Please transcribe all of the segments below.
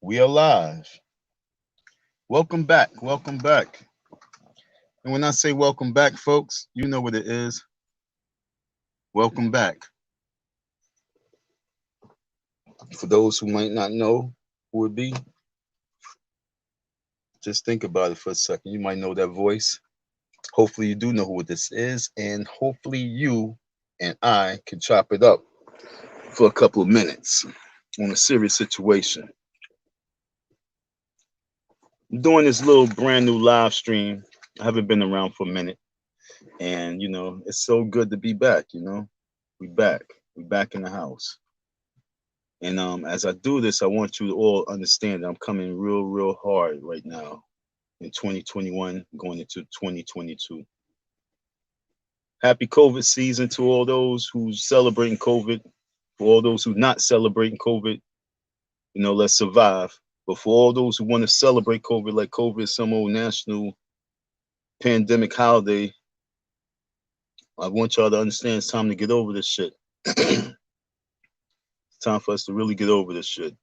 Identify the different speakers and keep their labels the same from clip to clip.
Speaker 1: We are live. Welcome back. Welcome back. And when I say welcome back, folks, you know what it is. Welcome back. For those who might not know who it be, just think about it for a second. You might know that voice. Hopefully, you do know who this is. And hopefully, you and I can chop it up for a couple of minutes on a serious situation. I'm doing this little brand new live stream. I haven't been around for a minute. And, it's so good to be back. We back. We back in the house. And as I do this, I want you to all understand that I'm coming real, real hard right now in 2021, going into 2022. Happy COVID season to all those who's celebrating COVID. For all those who not celebrating COVID, let's survive. But for all those who want to celebrate COVID like COVID is some old national pandemic holiday, I want y'all to understand it's time to get over this shit. It's time for us to really get over this shit.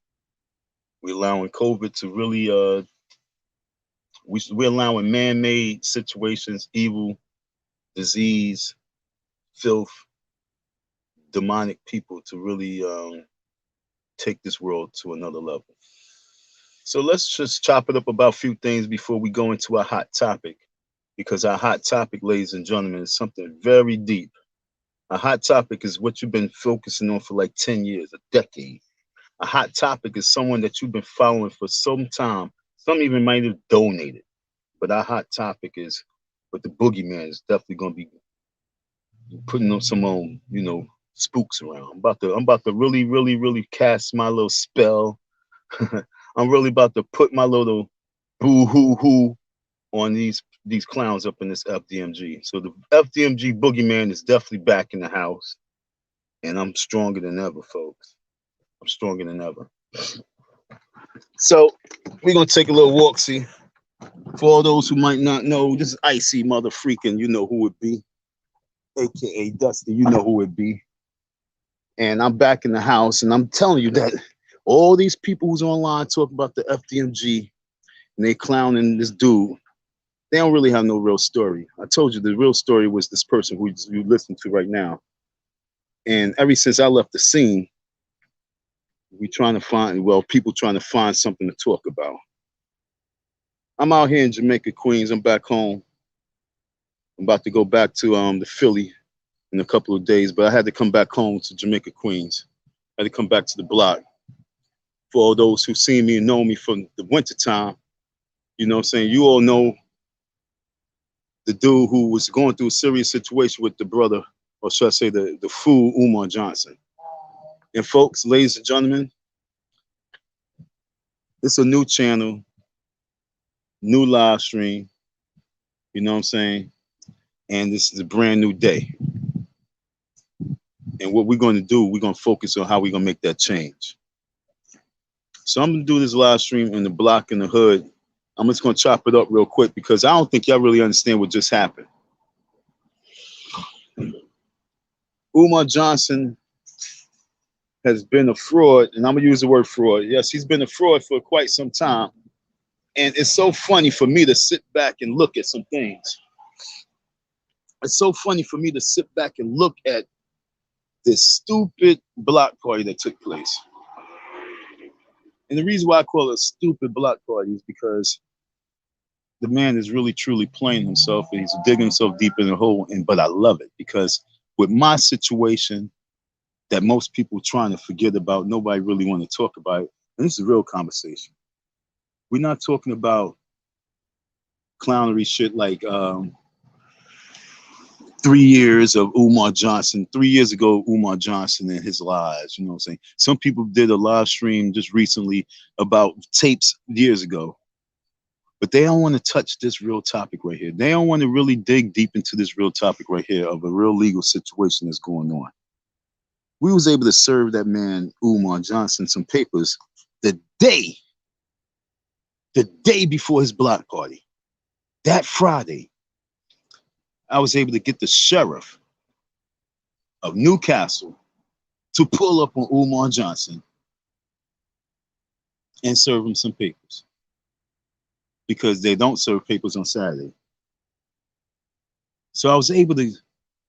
Speaker 1: We're allowing COVID to really, we're allowing man-made situations, evil, disease, filth, demonic people to really take this world to another level. So let's just chop it up about a few things before we go into our hot topic, because our hot topic, ladies and gentlemen, is something very deep. A hot topic is what you've been focusing on for like 10 years, a decade. A hot topic is someone that you've been following for some time. Some even might have donated. But our hot topic is what the boogeyman is definitely going to be putting on some spooks around. I'm about to really, really, really cast my little spell. I'm really about to put my little boo hoo hoo on these clowns up in this FDMG. So the FDMG boogeyman is definitely back in the house, and I'm stronger than ever, folks. I'm stronger than ever. So we're gonna take a little walk. See, for all those who might not know, this is Icy Mother Freaking. You know who it be, aka Dusty. You know who it be. And I'm back in the house, and I'm telling you that all these people who's online talking about the FDMG and they clowning this dude, they don't really have no real story. I told you the real story was this person who you listen to right now. And ever since I left the scene, people trying to find something to talk about. I'm out here in Jamaica, Queens. I'm back home. I'm about to go back to the Philly in a couple of days, but I had to come back home to Jamaica, Queens. I had to come back to the block. For all those who seen me and know me from the winter time, you know what I'm saying? You all know the dude who was going through a serious situation with the brother, or should I say the fool, Umar Johnson. And folks, ladies and gentlemen, it's a new channel, new live stream, you know what I'm saying? And this is a brand new day. And what we're going to do, we're going to focus on how we're going to make that change. So I'm going to do this live stream in the block in the hood. I'm just going to chop it up real quick because I don't think y'all really understand what just happened. Umar Johnson has been a fraud, and I'm going to use the word fraud. Yes, he's been a fraud for quite some time. And it's so funny for me to sit back and look at some things. It's so funny for me to sit back and look at this stupid block party that took place. And the reason why I call it a stupid block party is because the man is really truly playing himself, and he's digging himself deep in the hole. But I love it because with my situation that most people are trying to forget about, nobody really want to talk about it. And this is a real conversation. We're not talking about clownery shit like 3 years of Umar Johnson. 3 years ago, Umar Johnson and his lives, you know what I'm saying? Some people did a live stream just recently about tapes years ago. But they don't want to touch this real topic right here. They don't want to really dig deep into this real topic right here of a real legal situation that's going on. We was able to serve that man, Umar Johnson, some papers the day before his block party. That Friday, I was able to get the sheriff of Newcastle to pull up on Umar Johnson and serve them some papers because they don't serve papers on Saturday. So I was able to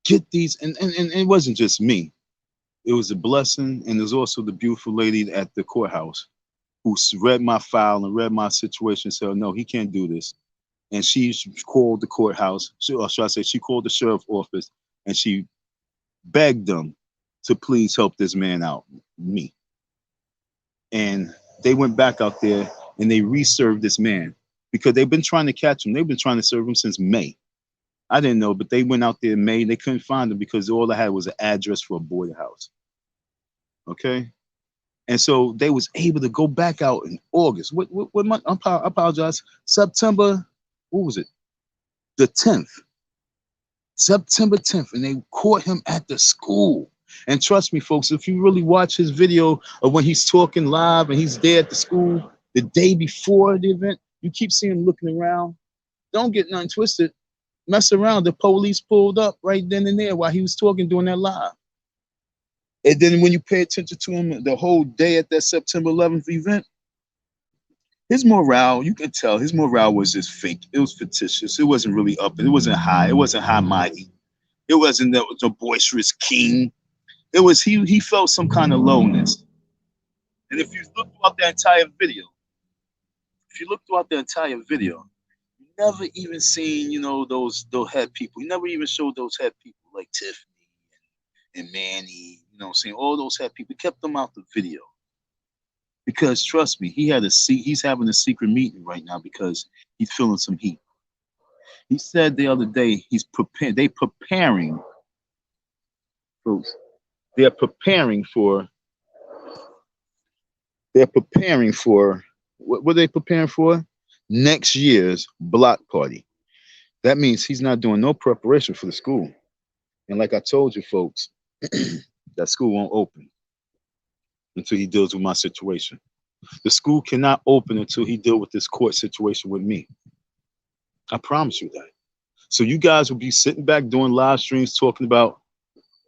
Speaker 1: get these, and it wasn't just me. It was a blessing, and there's also the beautiful lady at the courthouse who read my file and read my situation and said, no, he can't do this. And she called the courthouse, or should I say, she called the sheriff's office, and she begged them to please help this man out, me. And they went back out there and they reserved this man because they've been trying to catch him. They've been trying to serve him since May. I didn't know, but they went out there in May. They couldn't find him because all I had was an address for a boarding house. Okay. And so they was able to go back out in August. What month? I apologize. September, what was it? The 10th. September 10th. And they caught him at the school. And trust me, folks, if you really watch his video of when he's talking live and he's there at the school the day before the event, you keep seeing him looking around. Don't get nothing twisted. Mess around. The police pulled up right then and there while he was talking during that live. And then when you pay attention to him the whole day at that September 11th event, his morale, you could tell his morale was just fake. It was fictitious. It wasn't really up. It wasn't high. It wasn't high mighty. It wasn't the boisterous king. It was he felt some kind of lowness. And if you look throughout the entire video, you never even seen, you know, those head people. You never even showed those head people like Tiffany and Manny, you know, saying all those head people. He kept them out the video. Because trust me, he's having a secret meeting right now because he's feeling some heat. He said the other day they're preparing for what are they preparing for? Next year's block party. That means he's not doing no preparation for the school. And like I told you folks, that school won't open until he deals with my situation. The school cannot open until he deals with this court situation with me. I promise you that. So you guys will be sitting back doing live streams talking about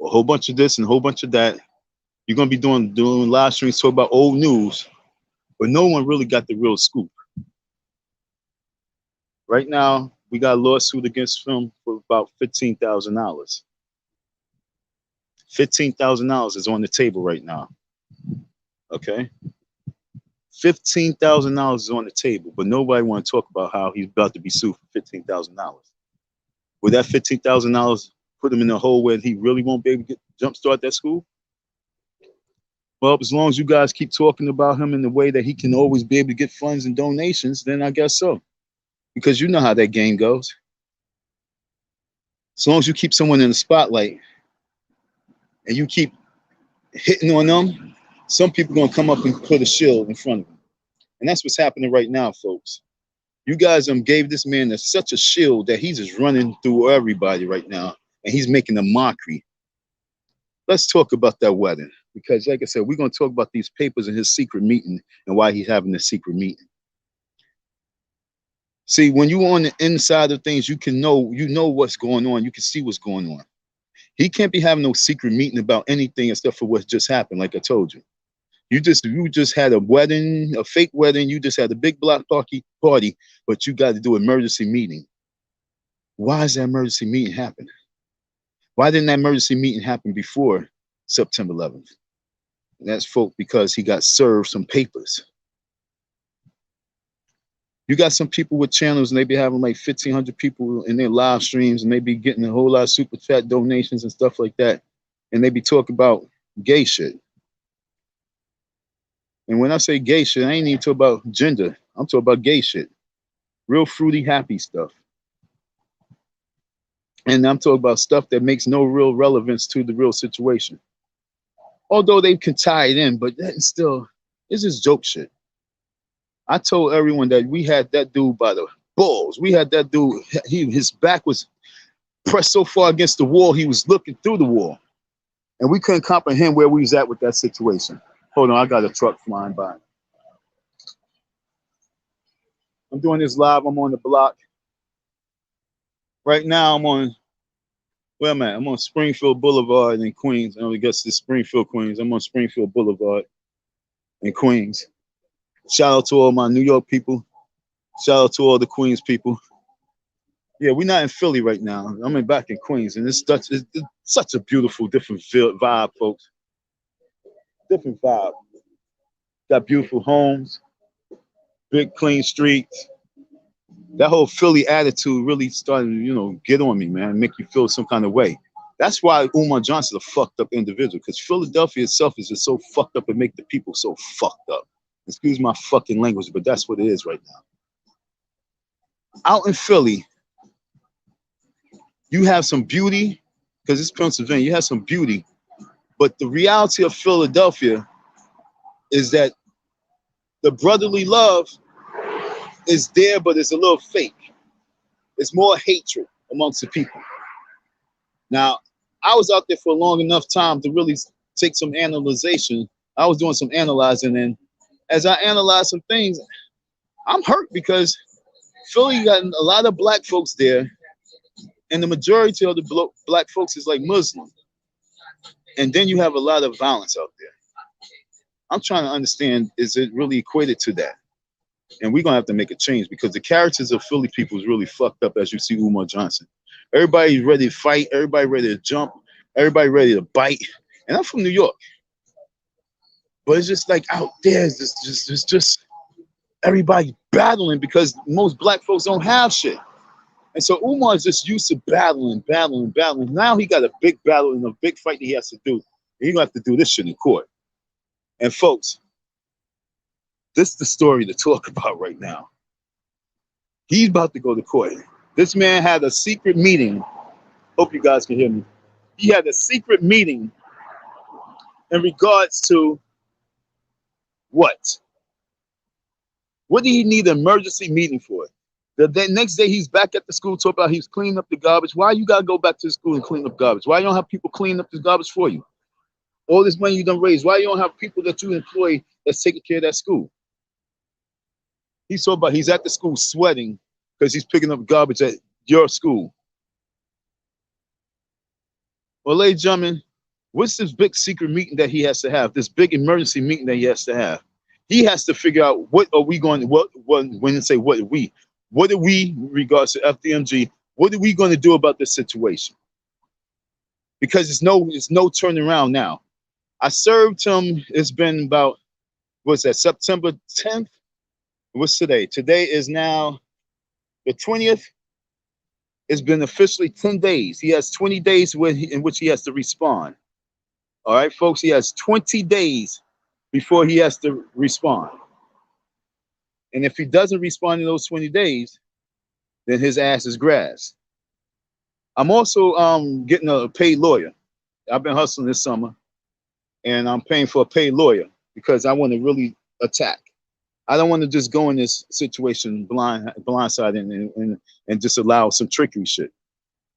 Speaker 1: a whole bunch of this and a whole bunch of that. You're going to be doing live streams talking about old news, but no one really got the real scoop. Right now, we got a lawsuit against him for about $15,000. $15,000 is on the table right now. Okay? $15,000 is on the table, but nobody want to talk about how he's about to be sued for $15,000. Would that $15,000 put him in a hole where he really won't be able to jumpstart that school? Well, as long as you guys keep talking about him in the way that he can always be able to get funds and donations, then I guess so. Because you know how that game goes. As long as you keep someone in the spotlight and you keep hitting on them, some people are going to come up and put a shield in front of them. And that's what's happening right now, folks. You guys gave this man such a shield that he's just running through everybody right now. And he's making a mockery. Let's talk about that wedding. Because like I said, we're going to talk about these papers in his secret meeting and why he's having this secret meeting. See, when you're on the inside of things, you know what's going on. You can see what's going on. He can't be having no secret meeting about anything except for what just happened, like I told you. You just had a wedding, a fake wedding. You just had a big block party, but you got to do an emergency meeting. Why is that emergency meeting happening? Why didn't that emergency meeting happen before September 11th? And that's because he got served some papers. You got some people with channels and they be having like 1,500 people in their live streams and they be getting a whole lot of super chat donations and stuff like that. And they be talking about gay shit. And when I say gay shit, I ain't even talking about gender. I'm talking about gay shit. Real fruity, happy stuff. And I'm talking about stuff that makes no real relevance to the real situation. Although they can tie it in, but that still, it's just joke shit. I told everyone that we had that dude by the balls. We had that dude, his back was pressed so far against the wall, he was looking through the wall. And we couldn't comprehend where we was at with that situation. Hold on, I got a truck flying by. I'm doing this live, I'm on the block. Right now I'm on, where am I? I'm on Springfield Boulevard in Queens. I guess it's Springfield, Queens. I'm on Springfield Boulevard in Queens. Shout out to all my New York people. Shout out to all the Queens people. Yeah, we're not in Philly right now. I'm back in Queens, and it's such a beautiful, different vibe, folks. Different vibe. Got beautiful homes, big, clean streets. That whole Philly attitude really started, get on me, man, make you feel some kind of way. That's why Umar Johnson's a fucked up individual, because Philadelphia itself is just so fucked up and make the people so fucked up. Excuse my fucking language, but that's what it is right now. Out in Philly, you have some beauty, because it's Pennsylvania, you have some beauty, but the reality of Philadelphia is that the brotherly love is there, but it's a little fake. It's more hatred amongst the people. Now, I was out there for a long enough time to really take some analyzation. I was doing some analyzing, and as I analyzed some things, I'm hurt because Philly got a lot of black folks there, and the majority of the black folks is like Muslim. And then you have a lot of violence out there. I'm trying to understand, is it really equated to that? And we're gonna have to make a change, because the characters of Philly people is really fucked up, as you see Umar Johnson. Everybody's ready to fight, everybody ready to jump, everybody ready to bite. And I'm from New York. But it's just like out there, it's just everybody battling, because most black folks don't have shit. And so Umar is just used to battling. Now he got a big battle and a big fight that he has to do. And he's gonna have to do this shit in court. And folks, this is the story to talk about right now. He's about to go to court. This man had a secret meeting. Hope you guys can hear me. He had a secret meeting in regards to what? What did he need an emergency meeting for? The next day he's back at the school talking about he's cleaning up the garbage. Why you gotta go back to the school and clean up garbage? Why you don't have people cleaning up the garbage for you? All this money you done raised, why you don't have people that you employ that's taking care of that school? He's talking about he's at the school sweating because he's picking up garbage at your school. Well, ladies and gentlemen, what's this big secret meeting that he has to have? This big emergency meeting that he has to have. He has to figure out what are we going to, when you say what are we in regards to FDMG, what are we going to do about this situation? Because it's no turning around now. I served him, it's been about, what's that, September 10th? What's today? Today is now the 20th. It's been officially 10 days. He has 20 days in which he has to respond. All right, folks, he has 20 days before he has to respond. And if he doesn't respond in those 20 days, then his ass is grass. I'm also getting a paid lawyer. I've been hustling this summer, and I'm paying for a paid lawyer because I want to really attack. I don't want to just go in this situation blindsided and just allow some trickery shit.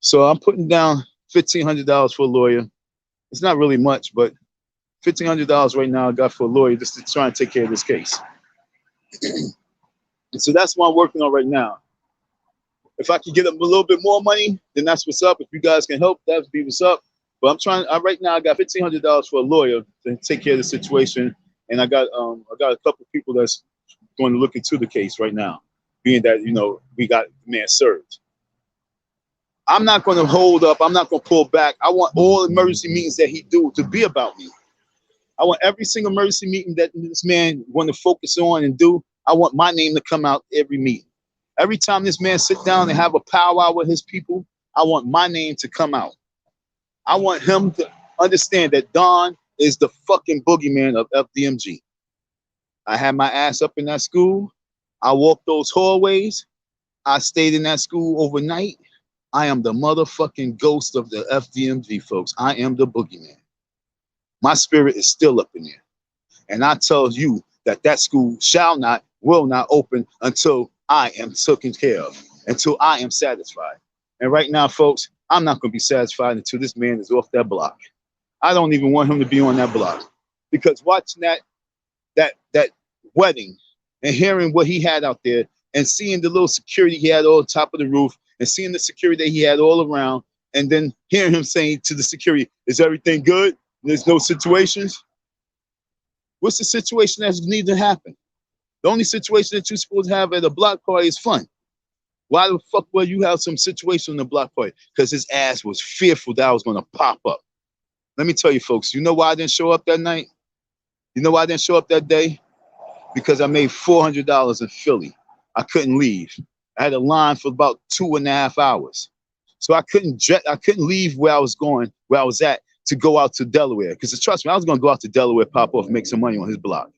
Speaker 1: So I'm putting down $1,500 for a lawyer. It's not really much, but $1,500 right now I got for a lawyer just to try and take care of this case. And so that's what I'm working on right now. If I can get a little bit more money, then that's what's up. If you guys can help, that'd be what's up. But right now I got $1,500 for a lawyer to take care of the situation. And I got a couple of people that's going to look into the case right now, being that, we got the man served. I'm not going to hold up. I'm not going to pull back. I want all emergency meetings that he do to be about me. I want every single emergency meeting that this man want to focus on and do. I want my name to come out every meeting. Every time this man sit down and have a powwow with his people, I want my name to come out. I want him to understand that Don is the fucking boogeyman of FDMG. I had my ass up in that school. I walked those hallways. I stayed in that school overnight. I am the motherfucking ghost of the FDMG, folks. I am the boogeyman. My spirit is still up in there. And I tell you that school will not open until I am taken care of, until I am satisfied. And right now, folks, I'm not going to be satisfied until this man is off that block. I don't even want him to be on that block, because watching that wedding and hearing what he had out there and seeing the little security he had on top of the roof and seeing the security that he had all around, and then hearing him saying to the security, is everything good? There's no situations. What's the situation that needs to happen? The only situation that you're supposed to have at a block party is fun. Why the fuck will you have some situation in the block party? Because his ass was fearful that I was going to pop up. Let me tell you, folks, you know why I didn't show up that night? You know why I didn't show up that day? Because I made $400 in Philly. I couldn't leave. I had a line for about 2.5 hours. So I couldn't leave where I was going, where I was at, to go out to Delaware. Because trust me, I was going to go out to Delaware, pop off, and make some money on his block.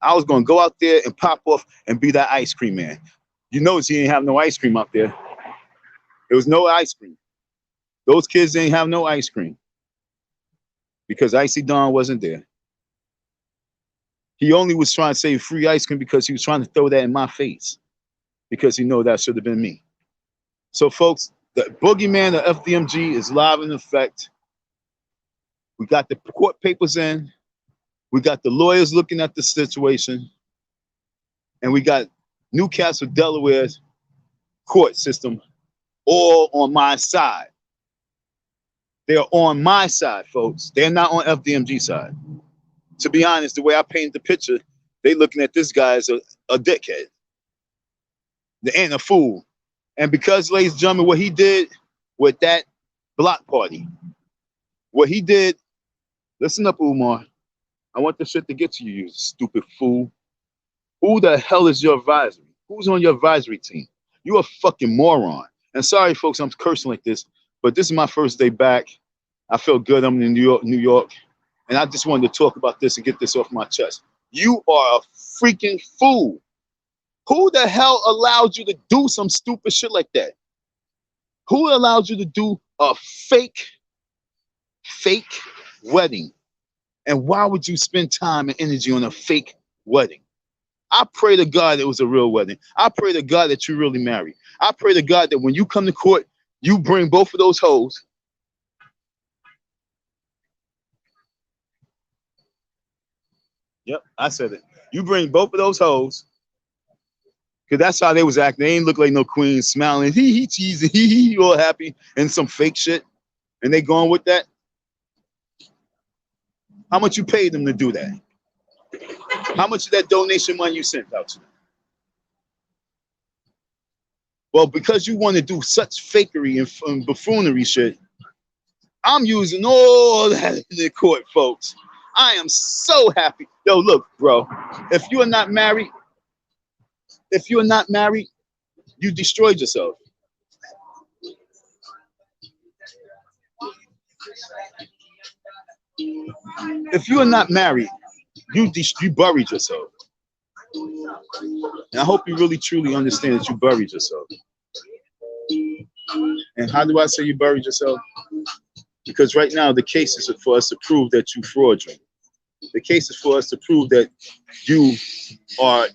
Speaker 1: I was going to go out there and pop off and be that ice cream man. You notice he didn't have no ice cream out there. There was no ice cream. Those kids didn't have no ice cream because Icy Don wasn't there. He only was trying to say free ice cream because he was trying to throw that in my face because he knew that should have been me. So, folks, the boogeyman of FDMG is live in effect. We got the court papers in. We got the lawyers looking at the situation. And we got Newcastle, Delaware's court system all on my side. They're on my side, folks. They're not on FDMG side. To be honest, the way I paint the picture, they looking at this guy as a dickhead. They ain't a fool. And because, ladies and gentlemen, what he did with that block party, what he did, listen up, Umar. I want this shit to get to you, you stupid fool. Who the hell is your advisory? Who's on your advisory team? You a fucking moron. And sorry, folks, I'm cursing like this, but this is my first day back. I feel good. I'm in New York. And I just wanted to talk about this and get this off my chest. You are a freaking fool. Who the hell allowed you to do some stupid shit like that? Who allowed you to do a fake wedding? And why would you spend time and energy on a fake wedding? I pray to God it was a real wedding. I pray to God that you really marry. I pray to God that when you come to court, you bring both of those hoes. Yep, I said it. You bring both of those hoes. Because that's how they was acting. They ain't look like no queen, smiling, he cheesy, he all happy, and some fake shit. And they going with that. How much you paid them to do that? How much of that donation money you sent out to them? Well, because you want to do such fakery and buffoonery shit, I'm using all that in the court, folks. I am so happy. Yo, look, bro, if you are not married, you destroyed yourself. If you are not married, you buried yourself. And I hope you really truly understand that you buried yourself. And how do I say you buried yourself? Because right now the case is for us to prove that you fraudulent. The case is for us to prove that you are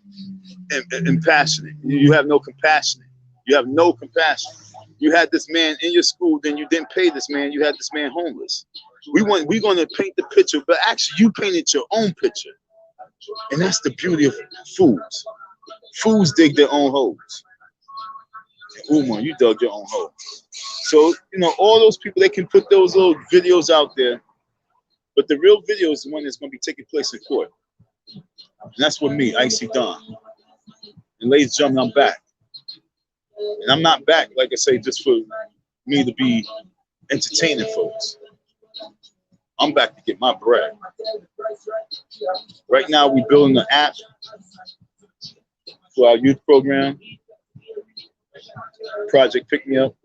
Speaker 1: impassionate. You have no compassion. You have no compassion. You had this man in your school, then you didn't pay this man. You had this man homeless. We're going to paint the picture, but actually you painted your own picture. And that's the beauty of fools. Fools dig their own holes. Umar, you dug your own hole. So, you know, all those people, they can put those little videos out there, but the real video is the one that's going to be taking place in court. And that's with me, Icy Don. And ladies and gentlemen, I'm back. And I'm not back, like I say, just for me to be entertaining folks. I'm back to get my bread. Right now, we're building an app for our youth program, Project Pick Me Up.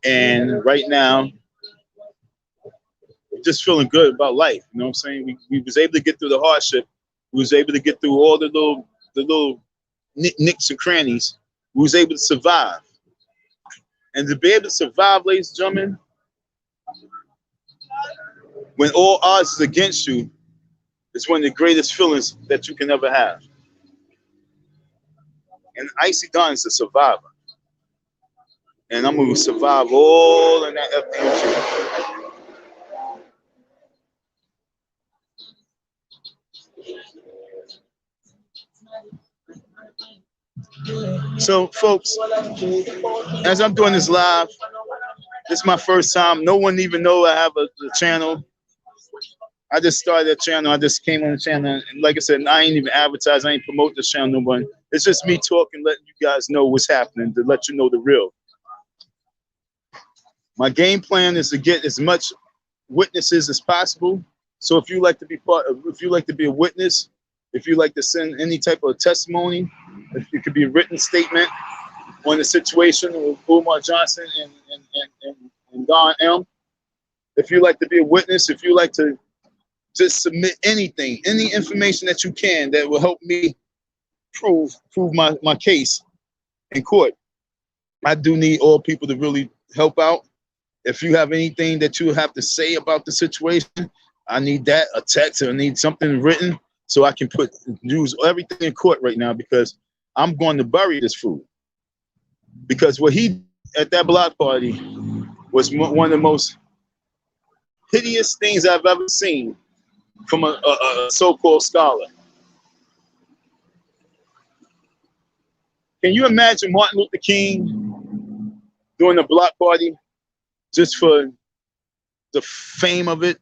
Speaker 1: And right now, we're just feeling good about life. You know what I'm saying? We was able to get through the hardship. We was able to get through all the little nicks and crannies. We was able to survive. And to be able to survive, ladies and gentlemen, when all odds is against you, it's one of the greatest feelings that you can ever have. And Icy Don is a survivor. And I'm going to survive all in that FDMG. So, folks, as I'm doing this live, this is my first time. No one even know I have a channel. I just started a channel. I just came on the channel, and like I said, I ain't even advertise. I ain't promote this channel, no one. It's just me talking, letting you guys know what's happening, to let you know the real. My game plan is to get as much witnesses as possible. So if you like to be part of, if you like to be a witness, if you like to send any type of testimony, if it could be a written statement on the situation with Umar Johnson and Don M. If you like to be a witness, if you like to just submit anything, any information that you can that will help me prove my case in court. I do need all people to really help out. If you have anything that you have to say about the situation, I need that, a text, or I need something written so I can use everything in court right now, because I'm going to bury this fool. Because what he at that block party was one of the most hideous things I've ever seen from a so-called scholar. Can you imagine Martin Luther King doing a block party just for the fame of it,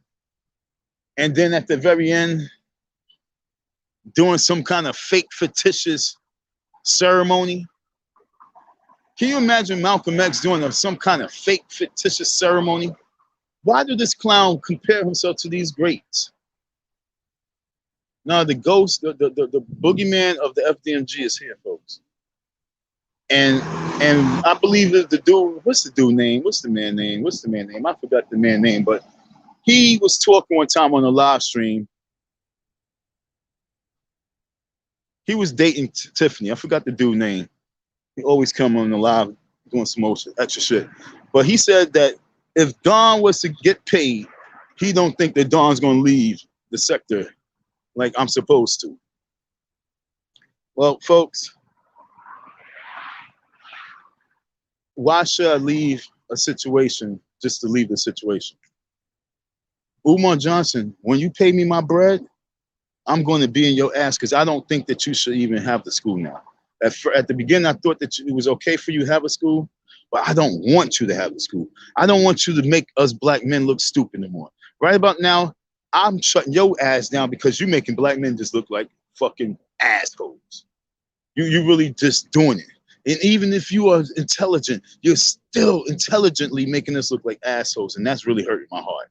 Speaker 1: and then at the very end doing some kind of fake fictitious ceremony? Can you imagine Malcolm X doing some kind of fake fictitious ceremony? Why did this clown compare himself to these greats? Now the ghost, the boogeyman of the FDMG is here, folks. And I believe that the dude, what's the dude name? What's the man name? What's the man name? I forgot the man name, but he was talking one time on a live stream. He was dating Tiffany. I forgot the dude name. He always come on the live doing some extra shit. But he said that if Don was to get paid, he don't think that Don's gonna leave the sector like I'm supposed to. Well, folks, why should I leave a situation just to leave the situation? Umar Johnson, when you pay me my bread, I'm going to be in your ass, because I don't think that you should even have the school now. At the beginning, I thought that it was okay for you to have a school, but I don't want you to have a school. I don't want you to make us black men look stupid anymore. Right about now, I'm shutting your ass down because you're making black men just look like fucking assholes. You really just doing it. And even if you are intelligent, you're still intelligently making us look like assholes, and that's really hurting my heart.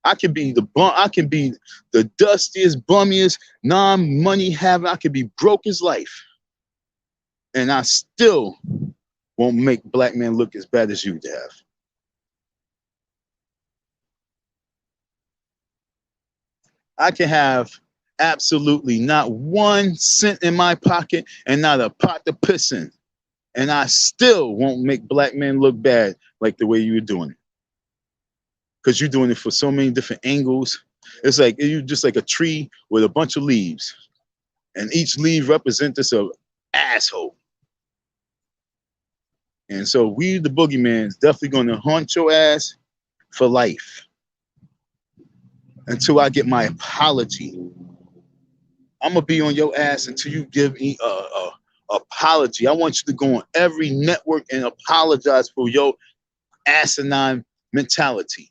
Speaker 1: I can be the dustiest, bummiest, non-money having. I can be broke as life, and I still won't make black men look as bad as you have. I can have absolutely not 1 cent in my pocket and not a pot to piss in, and I still won't make black men look bad like the way you're doing it. Because you're doing it for so many different angles. It's like you're just like a tree with a bunch of leaves, and each leaf represents this asshole. And so we, the boogeyman, is definitely going to haunt your ass for life until I get my apology. I'm gonna be on your ass until you give me a apology. I want you to go on every network and apologize for your asinine mentality.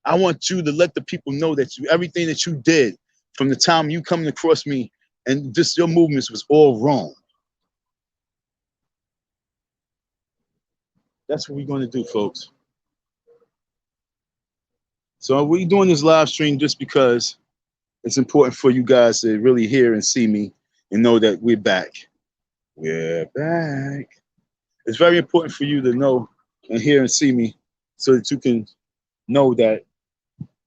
Speaker 1: I want you to let the people know that everything that you did from the time you coming across me and just your movements was all wrong. That's what we're going to do, folks. So we're doing this live stream just because it's important for you guys to really hear and see me and know that we're back. We're back. It's very important for you to know and hear and see me so that you can know that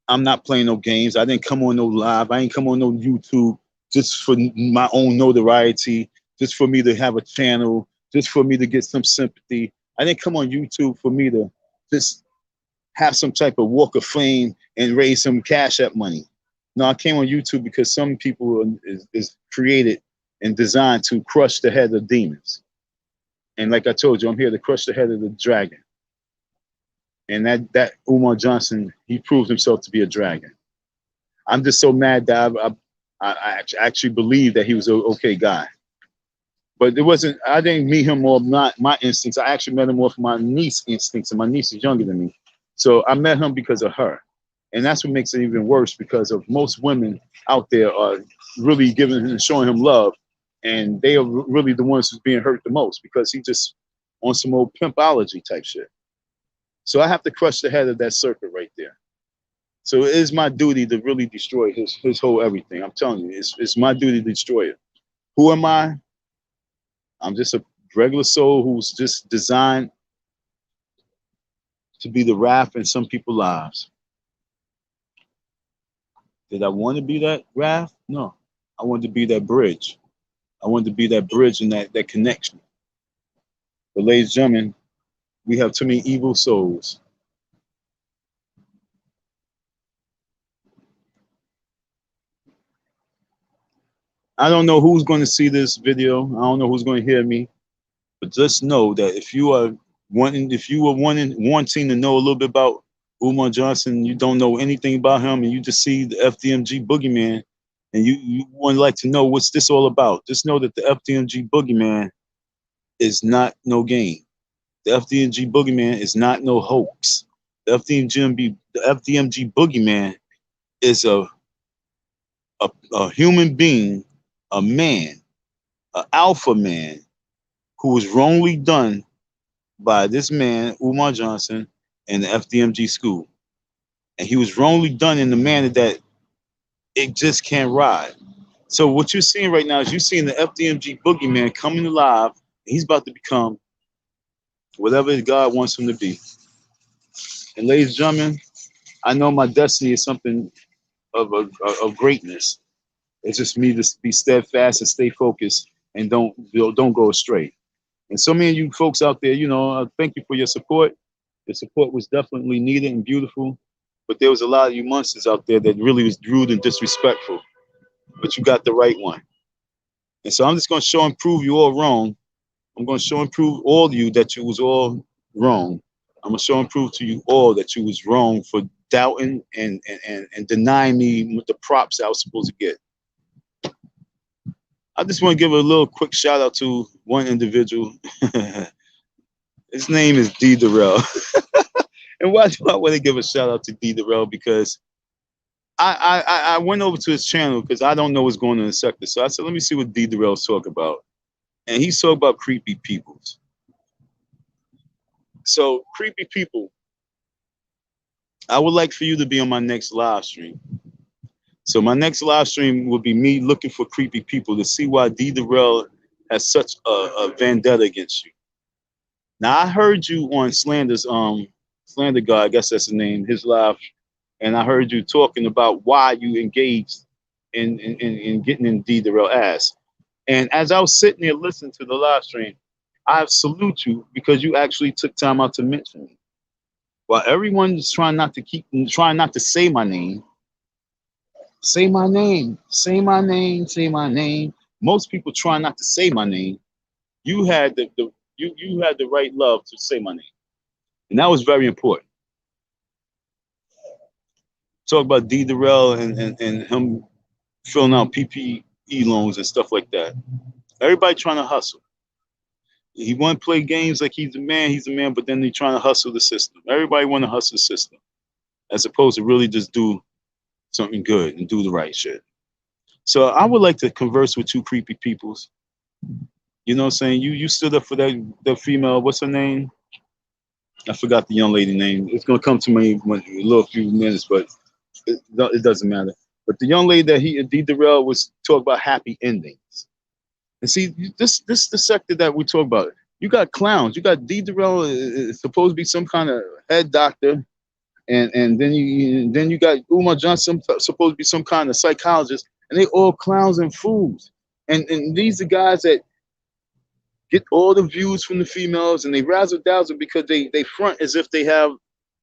Speaker 1: I'm not playing no games. I didn't come on no live. I ain't come on no YouTube just for my own notoriety, just for me to have a channel, just for me to get some sympathy. I didn't come on YouTube for me to just have some type of walk of fame and raise some Cash App money. No, I came on YouTube because some people is created and designed to crush the head of demons. And like I told you, I'm here to crush the head of the dragon. And that Umar Johnson, he proved himself to be a dragon. I'm just so mad that I actually believe that he was an okay guy. But it wasn't, I didn't meet him more not my instincts. I actually met him more for my niece's instincts, and my niece is younger than me. So I met him because of her. And that's what makes it even worse, because of most women out there are really giving and showing him love, and they are really the ones who's being hurt the most, because he just on some old pimpology type shit. So I have to crush the head of that serpent right there. So it is my duty to really destroy his whole everything. I'm telling you, it's my duty to destroy it. Who am I? I'm just a regular soul who's just designed to be the raft in some people's lives. Did I want to be that raft? No. I wanted to be that bridge. I wanted to be that bridge and that connection. But ladies and gentlemen, we have too many evil souls. I don't know who's going to see this video. I don't know who's going to hear me. But just know that if you are wanting to know a little bit about Umar Johnson, you don't know anything about him, and you just see the FDMG Boogeyman, and you would like to know what's this all about, just know that the FDMG Boogeyman is not no game. The FDMG Boogeyman is not no hoax. The FDMG Boogeyman is a human being, a man, an alpha man, who was wrongly done by this man, Umar Johnson, and the FDMG school. And he was wrongly done in the manner that it just can't ride. So what you're seeing right now is you're seeing the FDMG Boogeyman coming alive, and he's about to become whatever God wants him to be. And ladies and gentlemen, I know my destiny is something of greatness. It's just me to be steadfast and stay focused and don't go astray. And so many of you folks out there, thank you for your support. Your support was definitely needed and beautiful. But there was a lot of you monsters out there that really was rude and disrespectful. But you got the right one. And so I'm just going to show and prove you all wrong. I'm going to show and prove all of you that you was all wrong. I'm going to show and prove to you all that you was wrong for doubting and denying me with the props I was supposed to get. I just want to give a little quick shout out to one individual. His name is D. Darrell. And why do I want to give a shout out to D. Darrell? Because I went over to his channel because I don't know what's going on in the sector. So I said, let me see what D. Darrell's talking about. And he's talking about creepy peoples. So creepy people, I would like for you to be on my next live stream. So my next live stream will be me looking for creepy people to see why D. Darrell has such a vendetta against you. Now I heard you on Slander's Slander God, I guess that's the name, his live, and I heard you talking about why you engaged in getting in D. Darrell ass. And as I was sitting there listening to the live stream, I salute you because you actually took time out to mention me. While everyone's trying not to say my name. Say my name, say my name, say my name. Most people try not to say my name. You had you had the right love to say my name. And that was very important. Talk about D. Darrell and him filling out PPE loans and stuff like that. Everybody trying to hustle. He want to play games like he's a man, but then they trying to hustle the system. Everybody want to hustle the system as opposed to really just do something good and do the right shit. So I would like to converse with two creepy peoples. You know what I'm saying? You stood up for that female, what's her name? I forgot the young lady name. It's gonna come to me in a little few minutes, but it doesn't matter. But the young lady that D. Darrell was talking about happy endings. And see, this the sector that we talk about. You got clowns. You got D. Darrell is supposed to be some kind of head doctor. And then you got Umar Johnson supposed to be some kind of psychologist, and they all clowns and fools. And these are guys that get all the views from the females, and they razzle dazzle because they front as if they have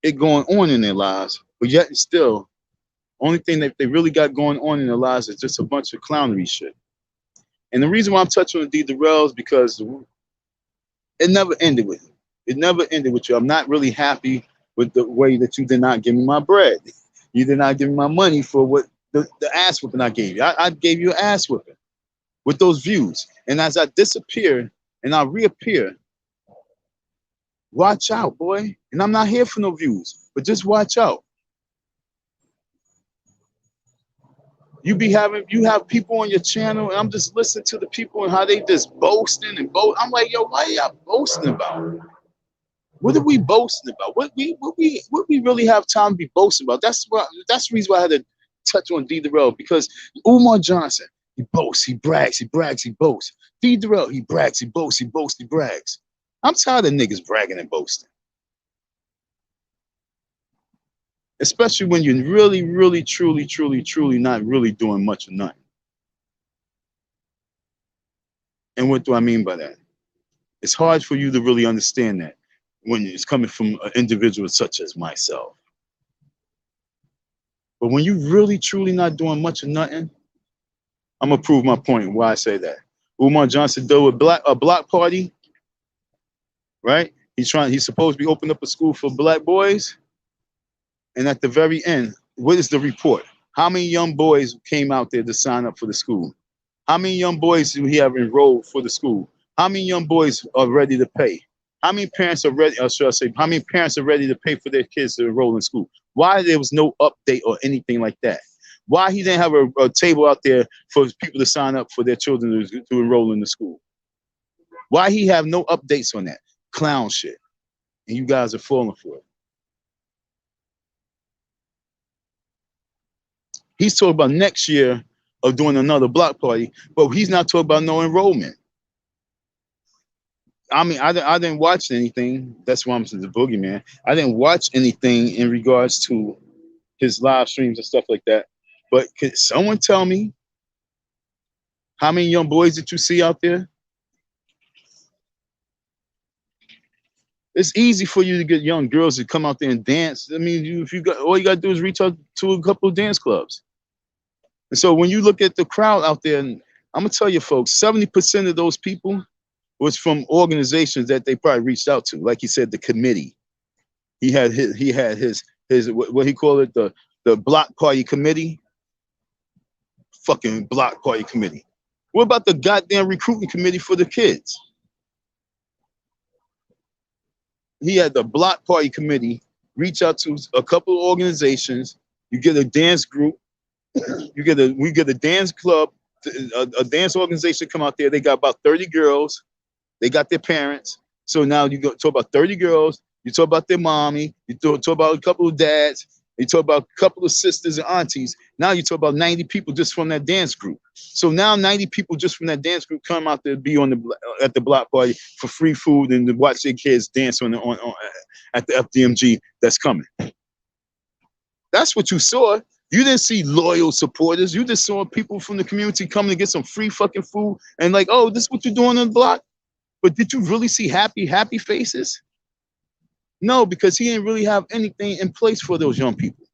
Speaker 1: it going on in their lives, but yet still, only thing that they really got going on in their lives is just a bunch of clownery shit. And the reason why I'm touching on D. Darrell is because it never ended with him. It never ended with you. I'm not really happy with the way that you did not give me my bread. You did not give me my money for what the ass whipping I gave you. I gave you an ass whipping with those views. And as I disappear and I reappear, watch out, boy. And I'm not here for no views, but just watch out. You have people on your channel, and I'm just listening to the people and how they just boasting and boast. I'm like, yo, why y'all boasting about? What are we boasting about? What we really have time to be boasting about? That's the reason why I had to touch on D Darrell, because Umar Johnson, he boasts, he brags, he brags, he boasts. D Darrell, he brags, he boasts, he boasts, he brags. I'm tired of niggas bragging and boasting. Especially when you're really, really, truly, truly, truly not really doing much or nothing. And what do I mean by that? It's hard for you to really understand that when it's coming from an individual such as myself. But when you really, truly not doing much or nothing, I'm gonna prove my point why I say that. Umar Johnson do a block party, right? He's supposed to be opening up a school for black boys. And at the very end, what is the report? How many young boys came out there to sign up for the school? How many young boys do he have enrolled for the school? How many young boys are ready to pay? How many parents are ready, or should I say, how many parents are ready to pay for their kids to enroll in school? Why there was no update or anything like that? Why he didn't have a table out there for people to sign up for their children to enroll in the school? Why he have no updates on that? Clown shit. And you guys are falling for it. He's talking about next year of doing another block party, but he's not talking about no enrollment. I mean, I didn't watch anything. That's why I'm the boogeyman. I didn't watch anything in regards to his live streams and stuff like that. But could someone tell me how many young boys did you see out there? It's easy for you to get young girls to come out there and dance. I mean, if you got, all you got to do is reach out to a couple of dance clubs. And so when you look at the crowd out there, and I'm gonna tell you folks, 70% of those people was from organizations that they probably reached out to. Like he said, the committee. He had his what he called it, the block party committee. Fucking block party committee. What about the goddamn recruiting committee for the kids? He had the block party committee reach out to a couple of organizations. You get a dance group. We get a dance club, a dance organization come out there. They got about 30 girls. They got their parents. So now you go talk about 30 girls. You talk about their mommy. You talk about a couple of dads. You talk about a couple of sisters and aunties. Now you talk about 90 people just from that dance group. So now 90 people just from that dance group come out there to be at the block party for free food and to watch their kids dance on at the FDMG that's coming. That's what you saw. You didn't see loyal supporters. You just saw people from the community coming to get some free fucking food and like, oh, this is what you're doing on the block. But did you really see happy faces? No, because he didn't really have anything in place for those young people.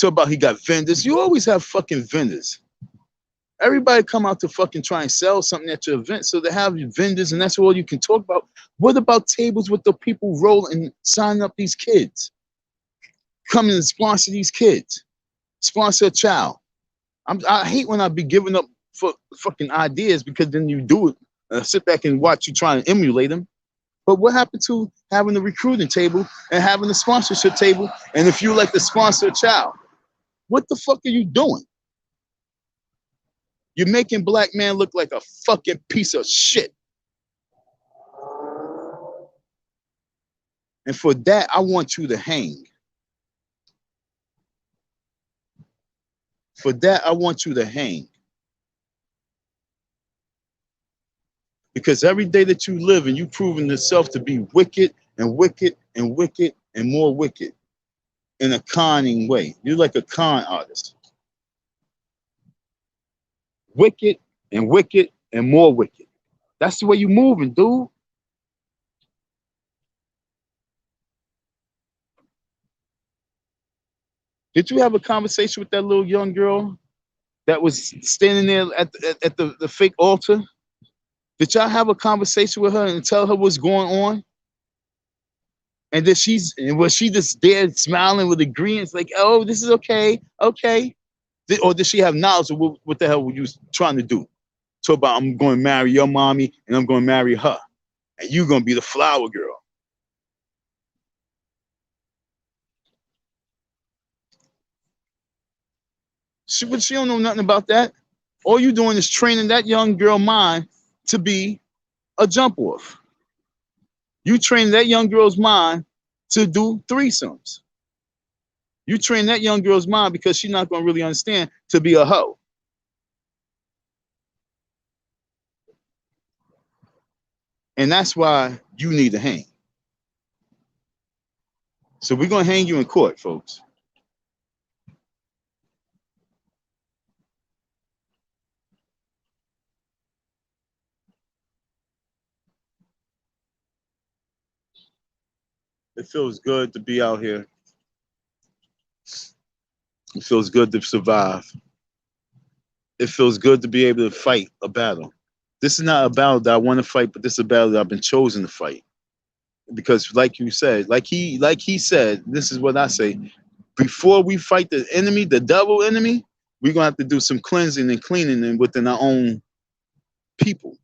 Speaker 1: Talk about he got vendors. You always have fucking vendors. Everybody come out to fucking try and sell something at your event, so they have vendors, and that's all you can talk about. What about tables with the people rolling and signing up these kids? Coming and sponsor these kids. Sponsor a child. I hate when I be giving up for fucking ideas, because then you do it. Sit back and watch you try and emulate them. But what happened to having the recruiting table and having the sponsorship table? And if you like to sponsor a child, what the fuck are you doing? You're making black man look like a fucking piece of shit. And for that, I want you to hang. For that, I want you to hang. Because every day that you live and you proving yourself to be wicked and wicked and wicked and more wicked in a conning way. You're like a con artist. Wicked and wicked and more wicked. That's the way you're moving, dude. Did you have a conversation with that little young girl that was standing there at the fake altar? Did y'all have a conversation with her and tell her what's going on? And that was she just there smiling with agreeance, like, oh, this is okay, okay? Or did she have knowledge of what the hell were you trying to do? Talk about, I'm going to marry your mommy and I'm going to marry her, and you're going to be the flower girl. She don't know nothing about that. All you doing is training that young girl mind to be a jump off. You train that young girl's mind to do threesomes. You train that young girl's mind because she's not going to really understand to be a hoe. And that's why you need to hang. So we're going to hang you in court, folks. It feels good to be out here. It feels good to survive. It feels good to be able to fight a battle. This is not a battle that I want to fight, but this is a battle that I've been chosen to fight. Because like you said, like he said, this is what I say. Before we fight the enemy, the devil enemy, we're gonna have to do some cleansing and cleaning within our own people.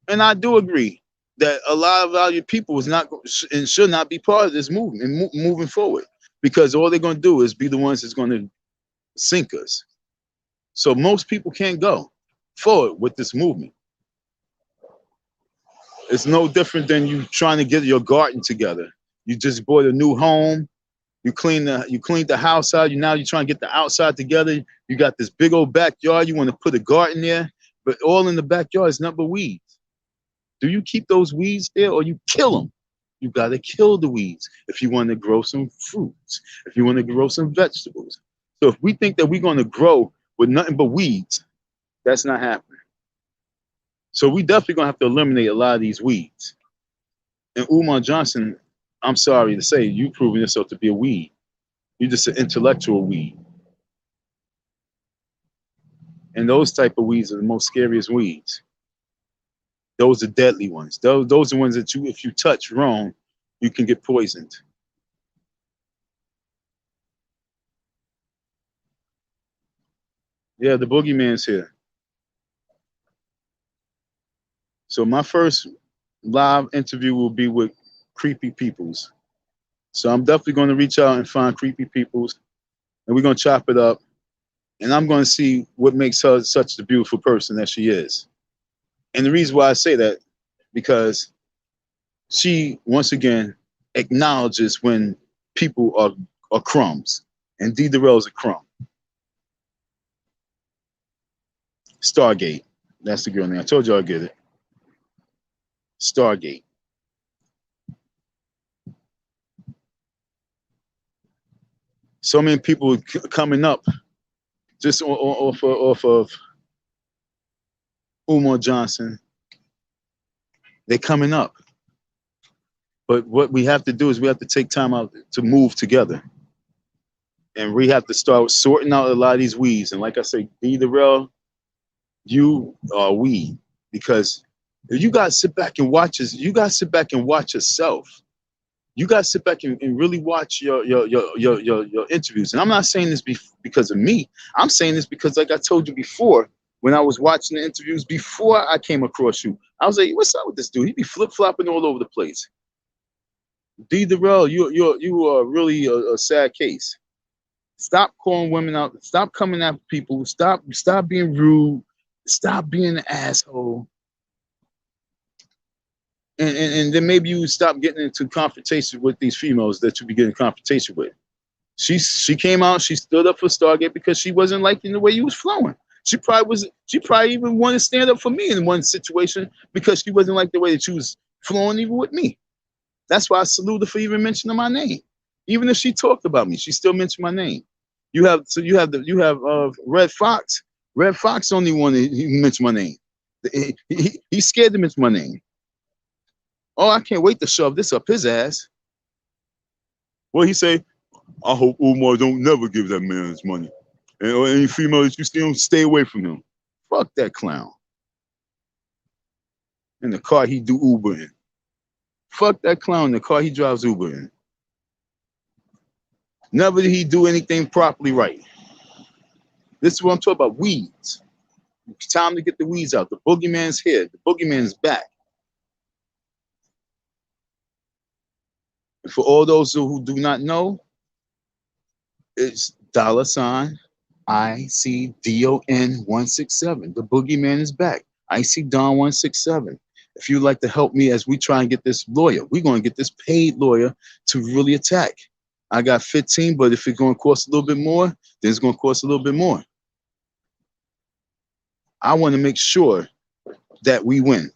Speaker 1: And I do agree that a lot of our people is not and should not be part of this movement and moving forward, because all they're gonna do is be the ones that's gonna sink us. So most people can't go forward with this movement. It's no different than you trying to get your garden together. You just bought a new home. You cleaned the house out. You're trying to get the outside together. You got this big old backyard. You want to put a garden there, but all in the backyard is nothing but weeds. Do you keep those weeds there or you kill them? You got to kill the weeds if you want to grow some fruits, if you want to grow some vegetables. So if we think that we're going to grow with nothing but weeds, that's not happening. So we definitely going to have to eliminate a lot of these weeds. And Umar Johnson, I'm sorry to say, you've proven yourself to be a weed. You're just an intellectual weed. And those type of weeds are the most scariest weeds. Those are deadly ones. Those are ones that if you touch wrong, you can get poisoned. Yeah, the boogeyman's here. So my first live interview will be with Creepy Peoples. So I'm definitely going to reach out and find Creepy Peoples, and we're going to chop it up. And I'm going to see what makes her such the beautiful person that she is. And the reason why I say that, because she, once again, acknowledges when people are crumbs. And D. Darrell's a crumb. Stargate. That's the girl name. I told you I'd get it. Stargate. So many people coming up just off of Umar Johnson. They're coming up. But what we have to do is we have to take time out to move together. And we have to start sorting out a lot of these weeds. And like I say, D. Darrell, you are a weed. Because you got to sit back and watch us. You got to sit back and watch yourself. You got to sit back and really watch your interviews. And I'm not saying this because of me. I'm saying this because, like I told you before, when I was watching the interviews before I came across you, I was like, what's up with this dude? He be flip-flopping all over the place. D. Darrell, you are really a sad case. Stop calling women out. Stop coming after people. Stop being rude. Stop being an asshole. And then maybe you stop getting into confrontation with these females that you be getting confrontation with. She came out. She stood up for Stargate because she wasn't liking the way you was flowing. She probably even wanted to stand up for me in one situation because she wasn't like the way that she was flowing even with me. That's why I salute her for even mentioning my name. Even if she talked about me, she still mentioned my name. You have Red Fox. Red Fox only one he mentioned my name. He's scared to mention my name. Oh, I can't wait to shove this up his ass. What he say? I hope Umar don't never give that man his money. And any female that you see him, stay away from him. Fuck that clown. In the car he do Uber in. Fuck that clown in the car he drives Uber in. Never did he do anything properly right. This is what I'm talking about, weeds. It's time to get the weeds out. The boogeyman's here. The boogeyman's back. And for all those who do not know, it's $, ICDON167. The boogeyman is back. ICDON167. If you'd like to help me as we try and get this lawyer, we're going to get this paid lawyer to really attack. I got 15, but if it's going to cost a little bit more, then it's going to cost a little bit more. I want to make sure that we win.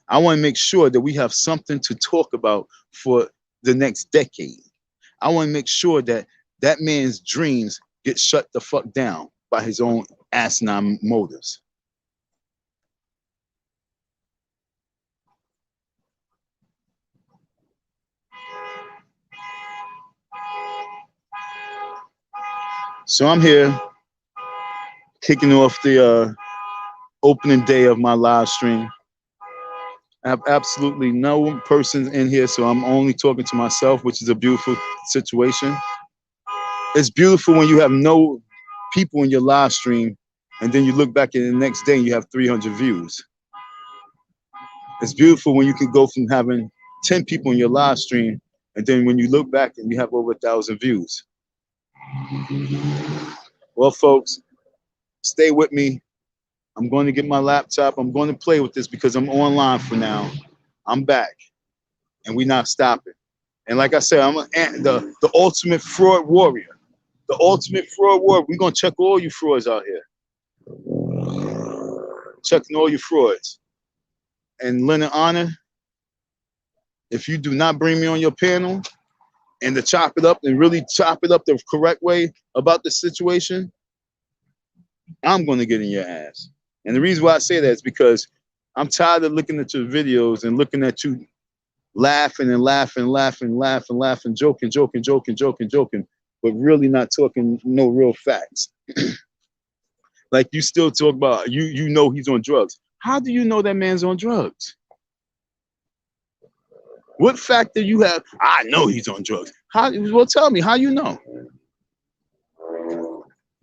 Speaker 1: I want to make sure that we have something to talk about for the next decade. I want to make sure that that man's dreams get shut the fuck down by his own asinine motives. So I'm here kicking off the opening day of my live stream. I have absolutely no person in here, so I'm only talking to myself, which is a beautiful situation. It's beautiful when you have no people in your live stream, and then you look back at the next day and you have 300 views. It's beautiful when you can go from having 10 people in your live stream, and then when you look back and you have over 1,000 views. Well, folks, stay with me. I'm going to get my laptop. I'm going to play with this because I'm online for now. I'm back, and we're not stopping. And like I said, I'm the ultimate fraud warrior. The ultimate fraud warrior. We're going to check all you frauds out here. Checking all you frauds. And Leonard Honor, if you do not bring me on your panel and to chop it up and really chop it up the correct way about the situation, I'm going to get in your ass. And the reason why I say that is because I'm tired of looking at your videos and looking at you laughing and laughing, joking, but really not talking no real facts. Like you still talk about, you know he's on drugs. How do you know that man's on drugs? What fact do you have? I know he's on drugs. How? Well, tell me, how you know?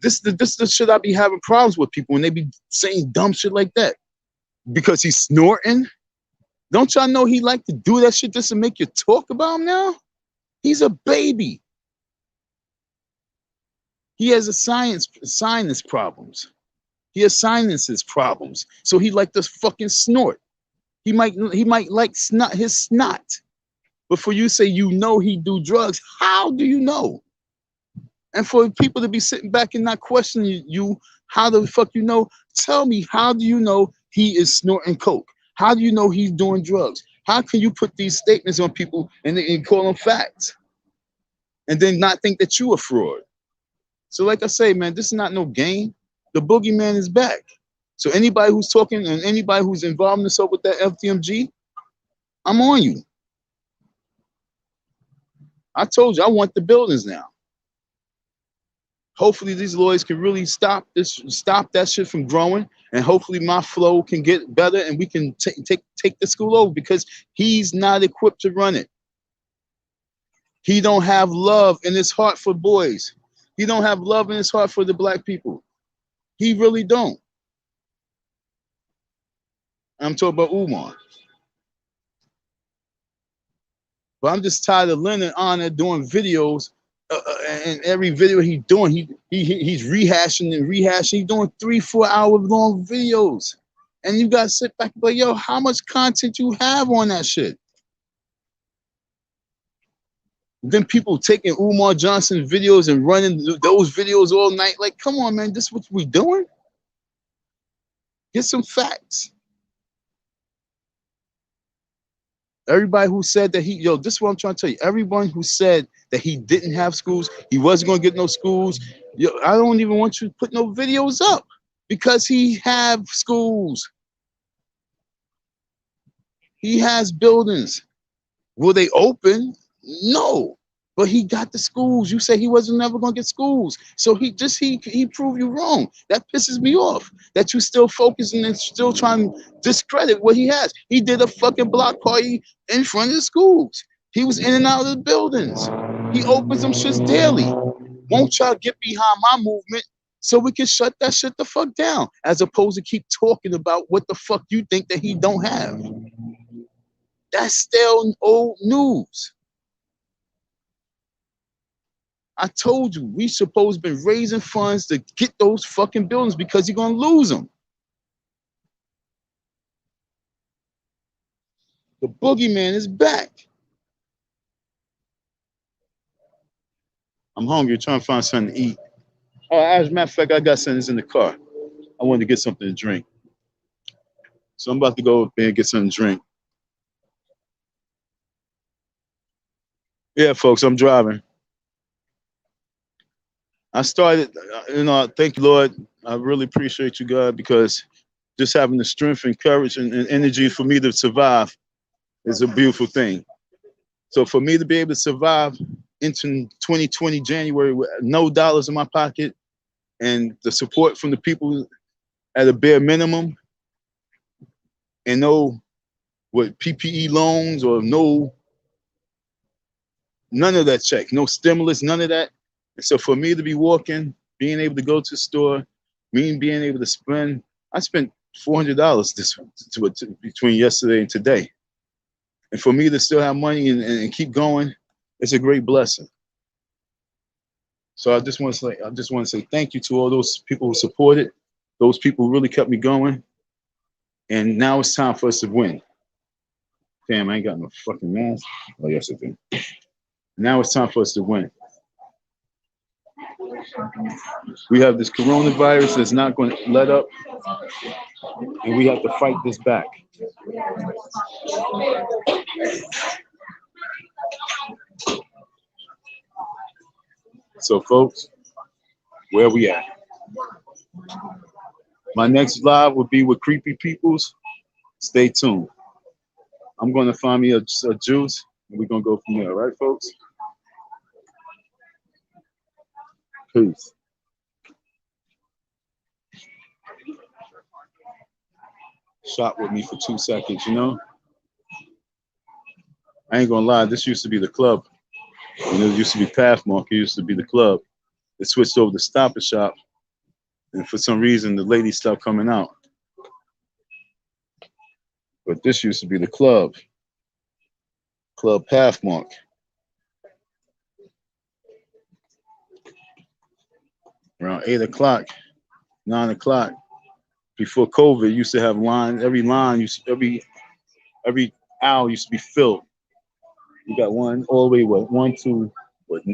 Speaker 1: This the shit I be having problems with people when they be saying dumb shit like that. Because he's snorting? Don't y'all know he like to do that shit just to make you talk about him now? He's a baby. He has a sinus problems. He has sinuses problems. So he like to fucking snort. He might like his snot. But for you say you know he do drugs, how do you know? And for people to be sitting back and not questioning you, how the fuck you know? Tell me, how do you know he is snorting coke? How do you know he's doing drugs? How can you put these statements on people and call them facts? And then not think that you a fraud? So like I say, man, this is not no game. The boogeyman is back. So anybody who's talking and anybody who's involved in themselves with that FDMG, I'm on you. I told you I want the buildings now. Hopefully these lawyers can really stop that shit from growing, and hopefully my flow can get better and we can take the school over, because he's not equipped to run it. He don't have love in his heart for boys. He don't have love in his heart for the black people. He really don't. I'm talking about Umar. But I'm just tired of Leonard Honor doing videos, and every video he's doing, he's rehashing and rehashing. He's doing 3-4 hour long videos, and you gotta sit back and be like, yo, how much content you have on that shit? Then people taking Umar Johnson videos and running those videos all night. Like, come on, man, this is what we doing? Get some facts. Everybody who said that this is what I'm trying to tell you. Everyone who said that he didn't have schools, he wasn't going to get no schools, I don't even want you to put no videos up, because he have schools. He has buildings. Will they open? No. But he got the schools. You say he wasn't never going to get schools. So he proved you wrong. That pisses me off, that you still focusing and still trying to discredit what he has. He did a fucking block party in front of the schools. He was in and out of the buildings. He opens them shits daily. Won't y'all get behind my movement so we can shut that shit the fuck down, as opposed to keep talking about what the fuck you think that he don't have? That's still old news. I told you, we supposed to be raising funds to get those fucking buildings because you're gonna lose them. The boogeyman is back. I'm hungry, trying to find something to eat. Oh, as a matter of fact, I got something in the car. I wanted to get something to drink. So I'm about to go up there and get something to drink. Yeah, folks, I'm driving. I started, thank you, Lord. I really appreciate you, God, because just having the strength and courage and energy for me to survive is a beautiful thing. So for me to be able to survive into 2020 January with no dollars in my pocket and the support from the people at a bare minimum and no what PPE loans or none of that check, no stimulus, none of that. And so for me to be walking, being able to go to the store, me being able to spend, I spent $400 between yesterday and today. And for me to still have money and keep going, it's a great blessing. So I just want to say thank you to all those people who supported, those people who really kept me going. And now it's time for us to win. Damn, I ain't got no fucking mask. Oh, yes, I do. Now it's time for us to win. We have this coronavirus that's not going to let up, and we have to fight this back. So, folks, where we at? My next live will be with Creepy Peoples. Stay tuned. I'm going to find me a juice, and we're going to go from there. All right, folks? Peace. Shop with me for 2 seconds, you know? I ain't gonna lie, this used to be the club. And it used to be Pathmark, it used to be the club. It switched over to Stop and Shop. And for some reason, the ladies stopped coming out. But this used to be the club. Club Pathmark. Around 8 o'clock, 9 o'clock. Before COVID, used to have lines. Every line, every aisle used to be filled. You got one all the way, 1 to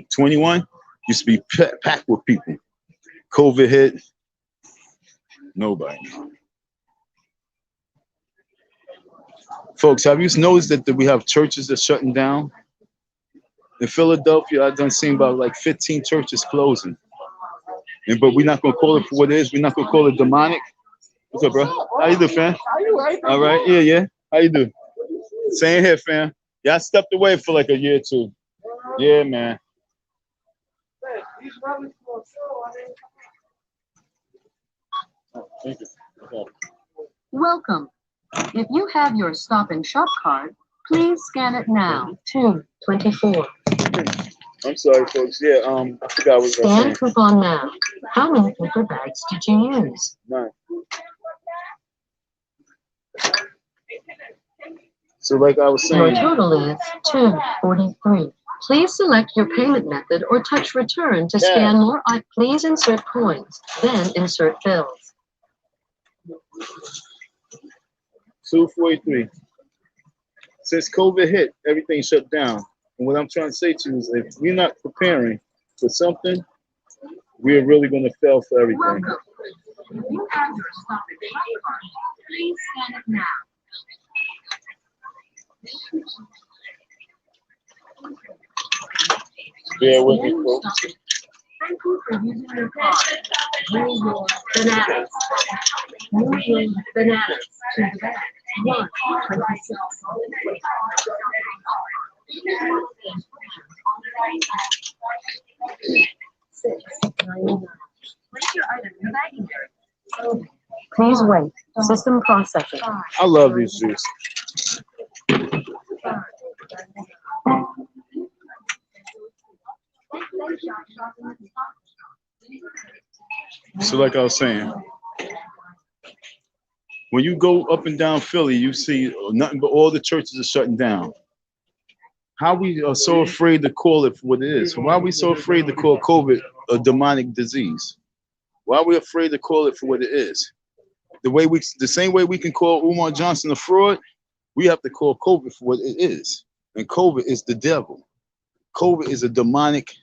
Speaker 1: 21? Used to be packed with people. COVID hit, nobody. Folks, have you noticed that we have churches that's shutting down? In Philadelphia, I've done seen about like 15 churches closing. But we're not gonna call it for what it is. We're not gonna call it demonic. What's up, bro? How you doing, fam? All right, yeah. How you doing? Same here, fam. Yeah, I stepped away for like a year or two. Yeah, man. Oh, thank you.
Speaker 2: Welcome. If you have your Stop and Shop card, please scan it now. 224.
Speaker 1: I'm sorry, folks. Yeah, I forgot what I was saying.
Speaker 2: Scan coupon now. How many paper bags did you use?
Speaker 1: None. So like I was saying,
Speaker 2: your total is $243. Please select your payment method or touch return to scan more. Please insert coins, then insert bills.
Speaker 1: 243. Since COVID hit, everything shut down. And what I'm trying to say to you is if we're not preparing for something, we're really going to fail for everything.
Speaker 2: Welcome. If you have your Stop and Shop card, please scan it now.
Speaker 1: Bear with me, folks.
Speaker 2: Thank you for using your card. Move your bananas. Move your bananas to the back. 126. $6.99. Place your item in the bagging area. Please wait. System processing.
Speaker 1: I love these juice. So like I was saying, when you go up and down Philly, you see nothing but all the churches are shutting down. how we are so afraid to call it for what it is. Why are we so afraid to call COVID a demonic disease? Why are we afraid to call it for what it is? The same way we can call Umar Johnson a fraud, we have to call COVID for what it is. And COVID is the devil. COVID is a demonic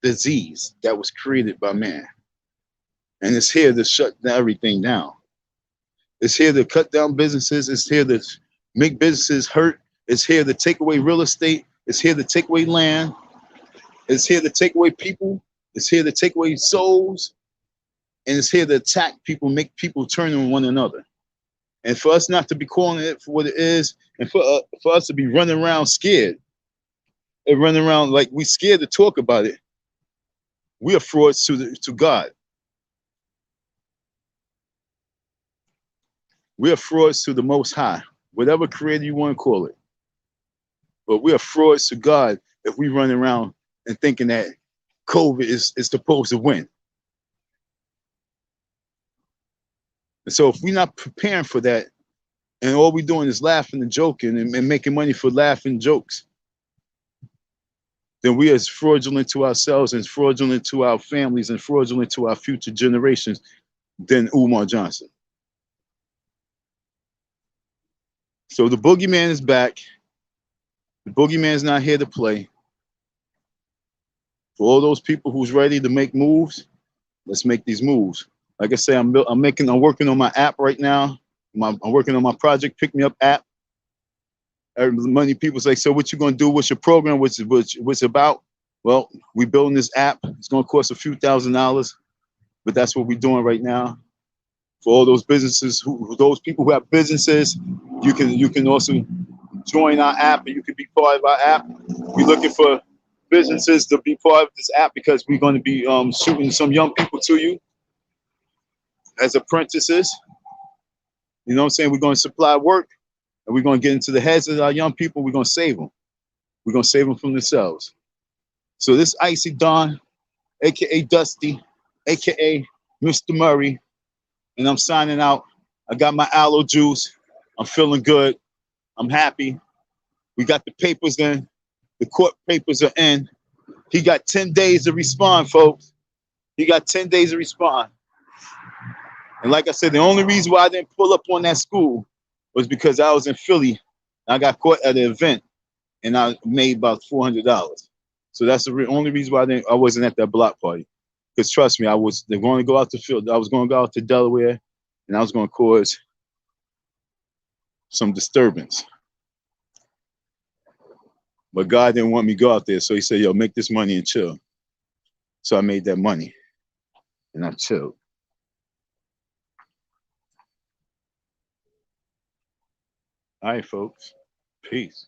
Speaker 1: disease that was created by man. And it's here to shut everything down. It's here to cut down businesses. It's here to make businesses hurt. It's here to take away real estate. It's here to take away land. It's here to take away people. It's here to take away souls. And it's here to attack people, make people turn on one another. And for us not to be calling it for what it is, and for us to be running around scared and running around like we scared to talk about it, we are frauds to God. We are frauds to the Most High, whatever creator you want to call it. But we are frauds to God if we run around and thinking that COVID is supposed to win. And so if we're not preparing for that, and all we're doing is laughing and joking and making money for laughing jokes, then we are fraudulent to ourselves and fraudulent to our families and fraudulent to our future generations than Umar Johnson. So the boogeyman is back. The boogeyman is not here to play. For all those people who's ready to make moves, let's make these moves. Like I say, I'm working on my app right now. I'm working on my project Pick Me Up app. Many people say, so what you gonna do? What's your program? What's it about? Well, we building this app. It's gonna cost a few $1,000s, but that's what we're doing right now. For all those businesses, those people who have businesses, you can also join our app and you can be part of our app. We're looking for businesses to be part of this app because we're going to be shooting some young people to you as apprentices. You know what I'm saying? We're going to supply work and we're going to get into the heads of our young people. We're going to save them. We're going to save them from themselves. So this Icy Don, aka Dusty, aka Mr. Murray, and I'm signing out. I got my aloe juice. I'm feeling good. I'm happy. We got the papers in. The court papers are in. He got 10 days to respond, folks. He got 10 days to respond. And like I said, the only reason why I didn't pull up on that school was because I was in Philly. I got caught at an event and I made about $400. So that's the only reason why I wasn't at that block party. Because trust me, they're going to go out to Philly. I was going to go out to Delaware and I was going to cause some disturbance. But God didn't want me to go out there. So he said, yo, make this money and chill. So I made that money and I chilled. All right, folks. Peace.